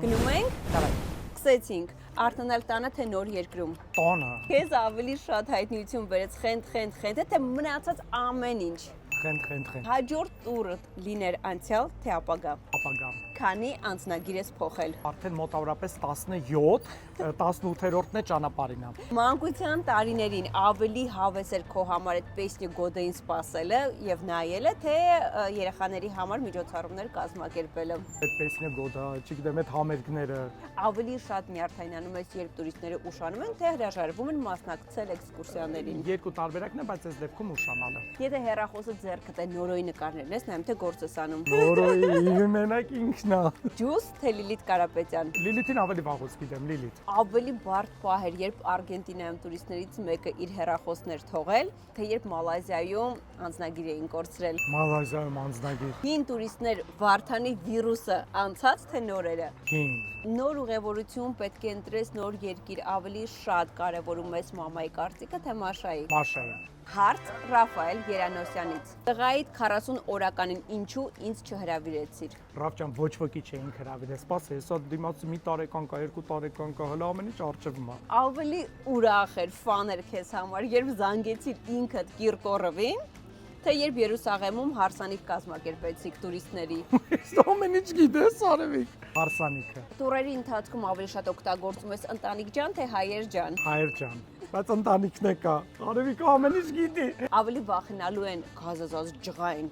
Գնում ենք, Давай. սկսեցինք, արթնանալ տանը թե նոր երկրում։ Տոնը, Քեզ ավելի շատ հայտնիություն բերեց խենթ, թե մնացած ամեն ինչ։ խենթ, Հաջորդ տուրը լիներ անցյալ թե ապագա։ ապագա։ Քանի անձնագիր ես փոխել։ Արդեն մոտավորապես 17, 18-րդն է ճանապարհին։ Մանկության տարիներին ավելի հավես էր քո համար այդ պեսնյո գոդային սպասելը եւ նայելը, թե երեխաների համար միջոցառումներ կազմակերպելը։ Այդ պեսնյա գոդա, չգիտեմ, այդ համերգները։ Ավելի շատ նյարդայնանում ես, երբ տուրիստները ուշանում են, թե հրաժարվում են մասնակցել էքսկուրսիաներին։ Երկու տարբերակն է, բայց այս դեպքում ուշանալը։ Եթե հեռախոսը ձեռքդ է նորոյի նկարներն ես, նայում թե գործ ես անում։ Նորոյի մենակ ինքն է։ Ջուս թե Լիլիթ Կարապետյան։ Լիլիթին ավելի վաղուց գիտեմ, Լիլիթ։ Ավելի բարդ պահ էր, երբ Արգենտինայում տուրիստներից մեկը իր հեռախոսներ թողել, թե երբ Մալազիայում անձնագիր էին կորցրել։ Մալազիայում անձնագիր։ Հին տուրիստներ Վարդանի վիրուսը անցած թե նորերը։ Հին։ Նոր ուղևորություն պետք է ընտրես նոր երկիր, ավելի շատ կարևորում ես մամայի կարծիքը թե Մաշայի։ Մաշայի։ Հարց Ռաֆայել Երանոսյանից։ Տղայիդ 40 օրականին ինչու ինձ չհրավիրեցիր։ Ռաֆ ջան, ոչ ոքի չէին հրավիրել։ Սպասի, հեսա դիմացի մի տարեկան կա, 2 տարեկան կա, հələ ամեն ինչ արջևում է։ Ավելի ուրախ էր, ֆան էր քեզ համար, երբ զանգեցիր ինքդ Կիրկորովին, թե երբ Երուսաղեմում հարսանիք կազմակերպեցիք տուրիստների։ Իսկ ամեն ինչ գիտես, Արևիկ։ Հարսանիքը։ Տուրերի ընթացքում ավելի շատ օգտագործում ես ընտանիք ջան, թե հայեր ջան։ Հայեր ջան։ Բայց ընտանիքն է կա։ Արևիկը ամեն ինչ գիտի։ Ավելի վախենալու են գազազած ջղային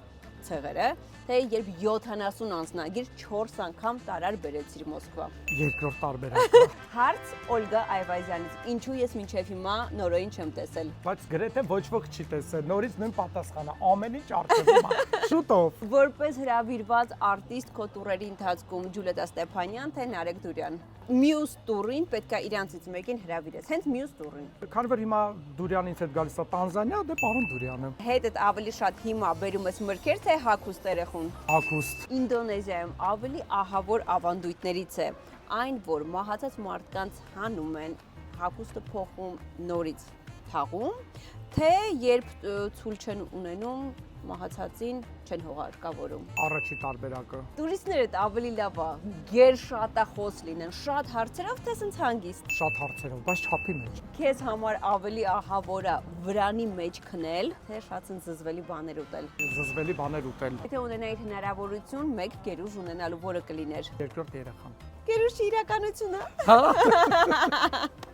ցեղերը, թե երբ 70 անձնագիր 4 անգամ տարար բերեցիր Մոսկվա։ Երկրորդ տարբերակը։ Հարց Օլգա Այվազյանից. Ինչու ես մինչև հիմա նորոյին չեմ տեսել։ Բայց գրեթե ոչ ոք չի տեսել։ Նորից նույն պատասխանը, ամեն ինչ արջևում է։ Շուտով։ Որպես հրավիրված արտիստ քո տուրերի ընթացքում Ջուլիետա Ստեփանյան թե Նարեկ Դուրյան։ Մյուս տուրին պետքա իրանցից մեկին հրավիրես, հենց մյուս տուրին։ Քանի որ հիմա Դուրյանից հետ գալիս է Տանզանիա, դե պարոն Դուրյանը։ Հետդ ավելի շատ հիմա բերում ես մրգեր թե հագուստ երեխուն։ Հագուստ։ Ինդոնեզիայում ավելի ահավոր ավանդույթներից է այն, որ մահացած մարդկանց հանում են, հագուստը փոխում նորից թաղում, թե երբ ցույլ չեն ունենում մահացածին չեն հողարկավորում։ Առաջի տարբերակը։ Տուրիստներդ ավելի լավ է, գերշատախոս լինեն, շատ հարցերով թե սենց հանգիստ։ Շատ հարցերով, բայց չափի մեջ։ Քեզ համար ավելի ահավոր է վրանի մեջ քնել, թե շատ սենց զզվելի բաներ ուտել։ Զզվելի բաներ ուտել։ Եթե ունենայիր հնարավորություն, մեկ գերուժ ունենալու որը կլիներ։ Երկրորդ երեխան։ Գերուժի իրականությունը։ Հա։